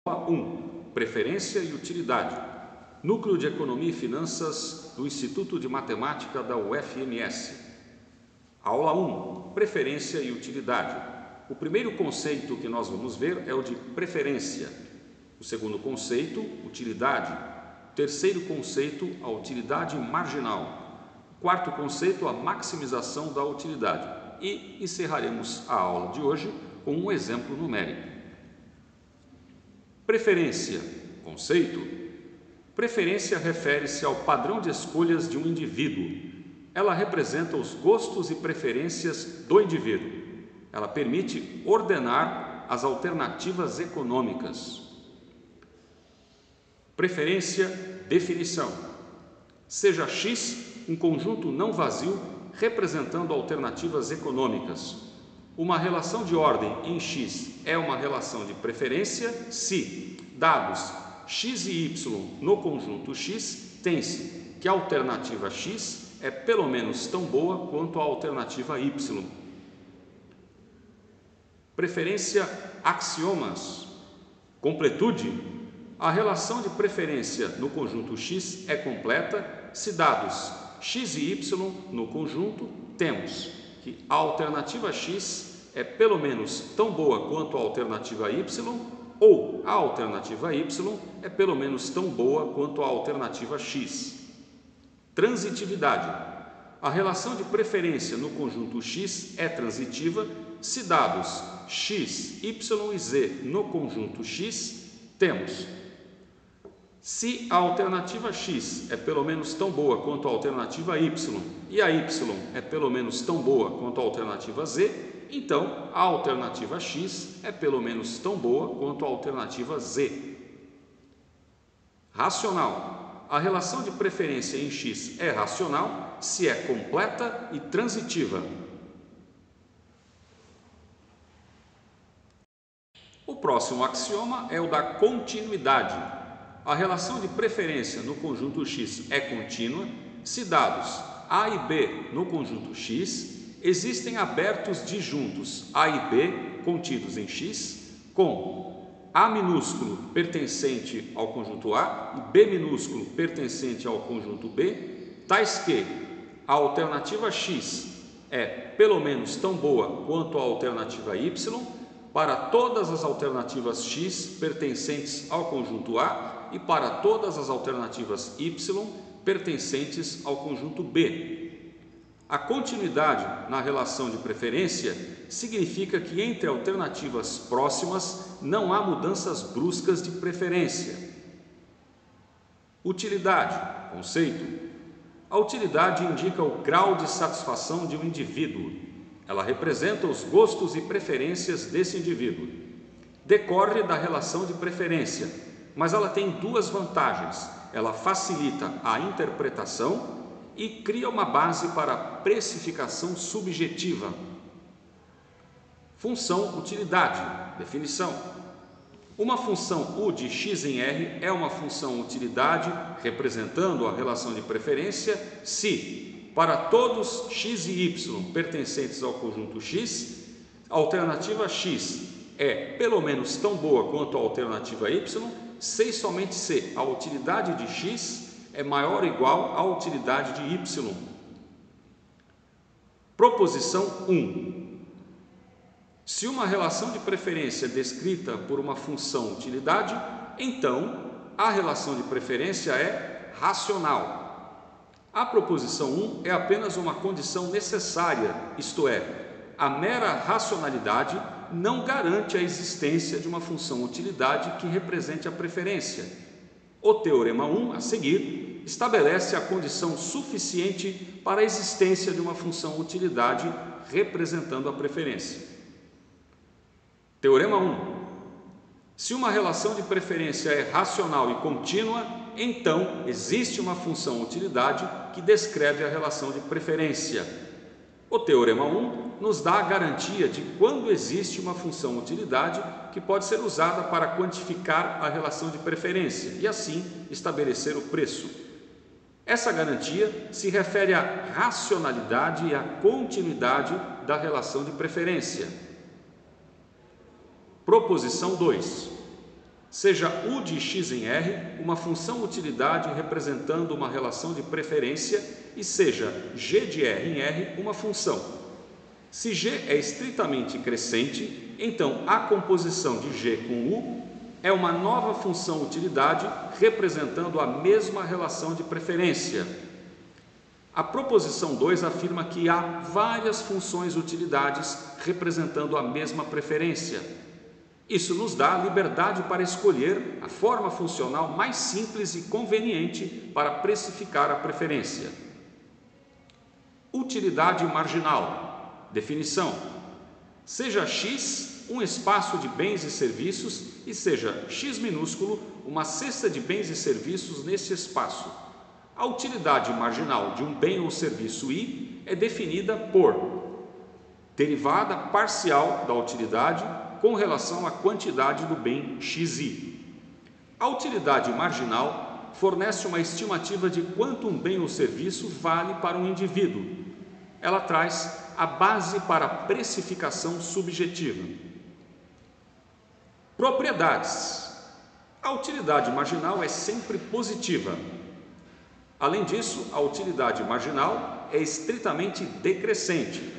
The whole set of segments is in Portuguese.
1. Preferência e utilidade. Núcleo de Economia e Finanças do Instituto de Matemática da UFMS. Aula 1. Preferência e utilidade. O primeiro conceito que nós vamos ver é o de preferência. O segundo conceito, utilidade. O terceiro conceito, a utilidade marginal. O quarto conceito, a maximização da utilidade. E encerraremos a aula de hoje com um exemplo numérico. Preferência. Conceito. Preferência refere-se ao padrão de escolhas de um indivíduo. Ela representa os gostos e preferências do indivíduo. Ela permite ordenar as alternativas econômicas. Preferência. Definição. Seja X um conjunto não vazio representando alternativas econômicas. Uma relação de ordem em X é uma relação de preferência se, dados X e Y no conjunto X, tem-se que a alternativa X é pelo menos tão boa quanto a alternativa Y. Preferência. Axiomas. Completude. A relação de preferência no conjunto X é completa se, dados X e Y no conjunto, temos que a alternativa X é pelo menos tão boa quanto a alternativa Y, ou a alternativa Y é pelo menos tão boa quanto a alternativa X. Transitividade. A relação de preferência no conjunto X é transitiva se, dados X, Y e Z no conjunto X, temos se a alternativa X é pelo menos tão boa quanto a alternativa Y e a Y é pelo menos tão boa quanto a alternativa Z, então a alternativa X é pelo menos tão boa quanto a alternativa Z. Racional. A relação de preferência em X é racional se é completa e transitiva. O próximo axioma é o da continuidade. A relação de preferência no conjunto X é contínua se, dados A e B no conjunto X, existem abertos disjuntos A e B contidos em X, com A minúsculo pertencente ao conjunto A e B minúsculo pertencente ao conjunto B, tais que a alternativa X é pelo menos tão boa quanto a alternativa Y para todas as alternativas X pertencentes ao conjunto A e para todas as alternativas Y pertencentes ao conjunto B. A continuidade na relação de preferência significa que entre alternativas próximas não há mudanças bruscas de preferência. Utilidade. Conceito. A utilidade indica o grau de satisfação de um indivíduo. Ela representa os gostos e preferências desse indivíduo. Decorre da relação de preferência, mas ela tem duas vantagens. Ela facilita a interpretação e cria uma base para a precificação subjetiva. Função utilidade. Definição. Uma função U de x em R é uma função utilidade representando a relação de preferência se, para todos x e y pertencentes ao conjunto X, a alternativa X é pelo menos tão boa quanto a alternativa Y, se e somente se a utilidade de X é maior ou igual à utilidade de Y. Proposição 1. Se uma relação de preferência é descrita por uma função utilidade, então a relação de preferência é racional. A proposição 1 é apenas uma condição necessária, isto é, a mera racionalidade não garante a existência de uma função utilidade que represente a preferência. O teorema 1, a seguir, estabelece a condição suficiente para a existência de uma função utilidade representando a preferência. Teorema 1. Se uma relação de preferência é racional e contínua, então existe uma função utilidade que descreve a relação de preferência. O teorema 1 nos dá a garantia de quando existe uma função utilidade que pode ser usada para quantificar a relação de preferência e assim estabelecer o preço. Essa garantia se refere à racionalidade e à continuidade da relação de preferência. Proposição 2. seja U de x em R uma função utilidade representando uma relação de preferência e seja G de R em R uma função. Se G é estritamente crescente, então a composição de G com U é uma nova função utilidade representando a mesma relação de preferência. A proposição 2 afirma que há várias funções utilidades representando a mesma preferência. Isso nos dá a liberdade para escolher a forma funcional mais simples e conveniente para precificar a preferência. Utilidade marginal. Definição: seja X um espaço de bens e serviços e seja X minúsculo uma cesta de bens e serviços nesse espaço. A utilidade marginal de um bem ou serviço I é definida por derivada parcial da utilidade com relação à quantidade do bem xi. A utilidade marginal fornece uma estimativa de quanto um bem ou serviço vale para um indivíduo. Ela traz a base para a precificação subjetiva. Propriedades. A utilidade marginal é sempre positiva. Além disso, a utilidade marginal é estritamente decrescente.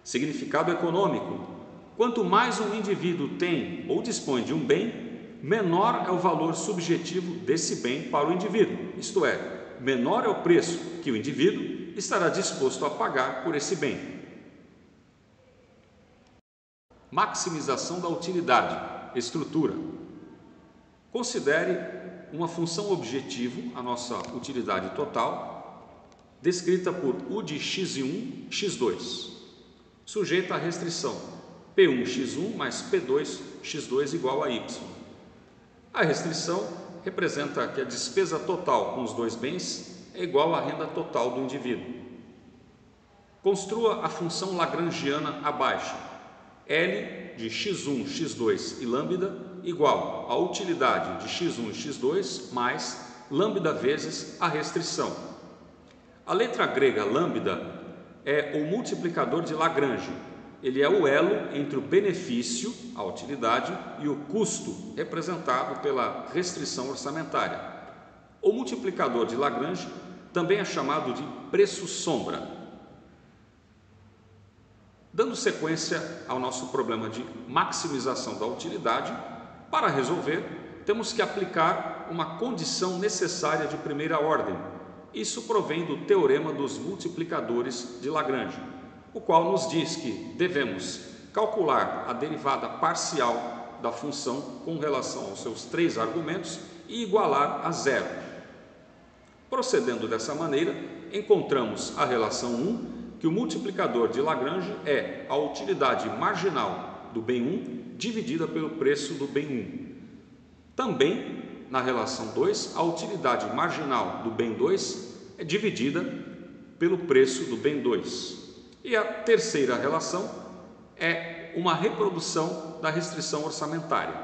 Significado econômico: quanto mais um indivíduo tem ou dispõe de um bem, menor é o valor subjetivo desse bem para o indivíduo, isto é, menor é o preço que o indivíduo estará disposto a pagar por esse bem. Maximização da utilidade. Estrutura. Considere uma função objetivo, a nossa utilidade total, descrita por U de x1, x2, sujeita à restrição P1x1 mais P2x2 igual a y. A restrição representa que a despesa total com os dois bens é igual à renda total do indivíduo. Construa a função lagrangiana abaixo. L de x1, x2 e lambda igual à utilidade de x1 e x2 mais lambda vezes a restrição. A letra grega lambda é o multiplicador de Lagrange. Ele é o elo entre o benefício, a utilidade, e o custo, representado pela restrição orçamentária. O multiplicador de Lagrange também é chamado de preço-sombra. Dando sequência ao nosso problema de maximização da utilidade, para resolver, temos que aplicar uma condição necessária de primeira ordem. Isso provém do teorema dos multiplicadores de Lagrange, o qual nos diz que devemos calcular a derivada parcial da função com relação aos seus três argumentos e igualar a zero. Procedendo dessa maneira, encontramos a relação 1, que o multiplicador de Lagrange é a utilidade marginal do bem 1 dividida pelo preço do bem 1. Também, na relação 2, a utilidade marginal do bem 2 é dividida pelo preço do bem 2. E a terceira relação é uma reprodução da restrição orçamentária.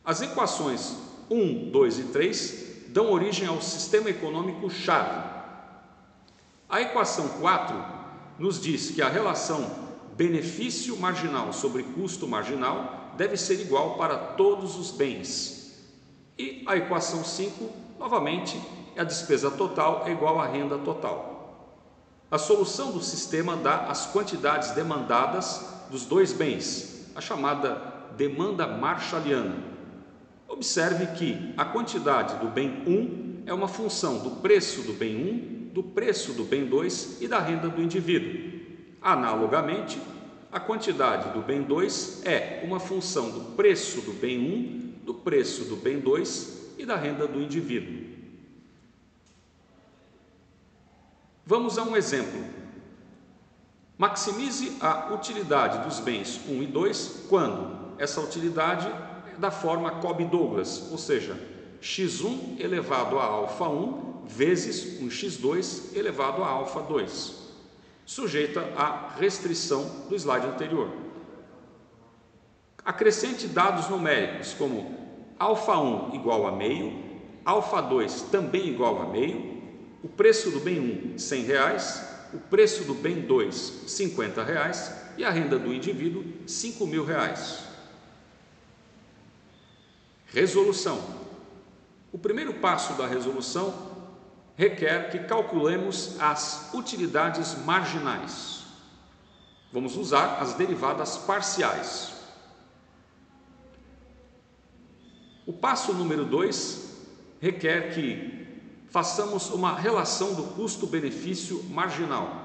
As equações 1, 2 e 3 dão origem ao sistema econômico-chave. A equação 4 nos diz que a relação benefício marginal sobre custo marginal deve ser igual para todos os bens. E a equação 5, novamente, é a despesa total é igual à renda total. A solução do sistema dá as quantidades demandadas dos dois bens, a chamada demanda marshalliana. Observe que a quantidade do bem 1 é uma função do preço do bem 1, do preço do bem 2 e da renda do indivíduo. Analogamente, a quantidade do bem 2 é uma função do preço do bem 1, do preço do bem 2 e da renda do indivíduo. Vamos a um exemplo. Maximize a utilidade dos bens 1 e 2 quando essa utilidade é da forma Cobb-Douglas, ou seja, x1 elevado a alfa 1 vezes um x2 elevado a alfa 2, sujeita à restrição do slide anterior. Acrescente dados numéricos como alfa 1 igual a meio, alfa 2 também igual a meio, o preço do bem 1 R$100, o preço do bem 2 R$50 e a renda do indivíduo R$5.000. Resolução. O primeiro passo da resolução requer que calculemos as utilidades marginais. Vamos usar as derivadas parciais. O passo número 2 requer que façamos uma relação do custo-benefício marginal.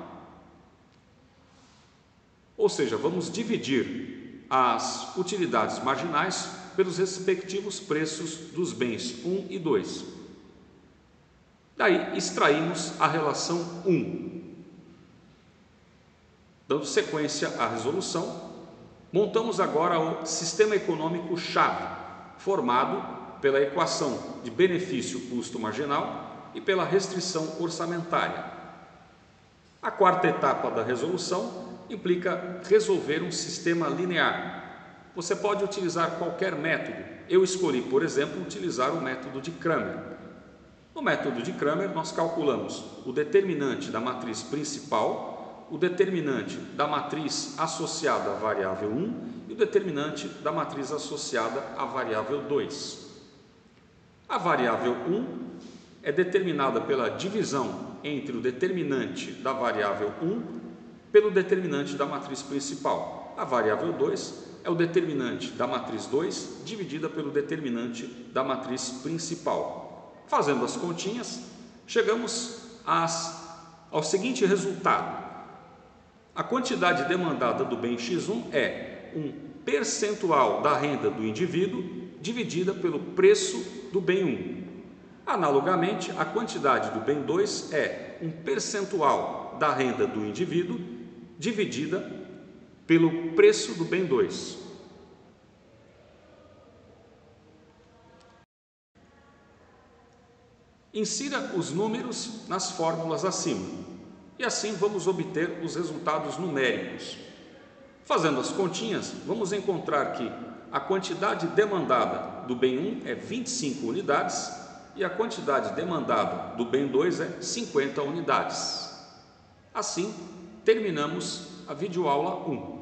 Ou seja, vamos dividir as utilidades marginais pelos respectivos preços dos bens 1 e 2. Daí extraímos a relação 1. Dando sequência à resolução, montamos agora o sistema econômico-chave, formado pela equação de benefício-custo marginal e pela restrição orçamentária. A quarta etapa da resolução implica resolver um sistema linear. Você pode utilizar qualquer método. Eu escolhi, por exemplo, utilizar o método de Cramer. No método de Cramer, nós calculamos o determinante da matriz principal, o determinante da matriz associada à variável 1 e o determinante da matriz associada à variável 2. A variável 1 é determinada pela divisão entre o determinante da variável 1 pelo determinante da matriz principal. A variável 2 é o determinante da matriz 2 dividida pelo determinante da matriz principal. Fazendo as continhas, chegamos ao seguinte resultado. A quantidade demandada do bem X1 é um percentual da renda do indivíduo dividida pelo preço do bem 1. Analogamente, a quantidade do bem 2 é um percentual da renda do indivíduo dividida pelo preço do bem 2. Insira os números nas fórmulas acima e assim vamos obter os resultados numéricos. Fazendo as continhas, vamos encontrar que a quantidade demandada do bem 1 é 25 unidades e a quantidade demandada do bem 2 é 50 unidades. Assim, terminamos a videoaula 1.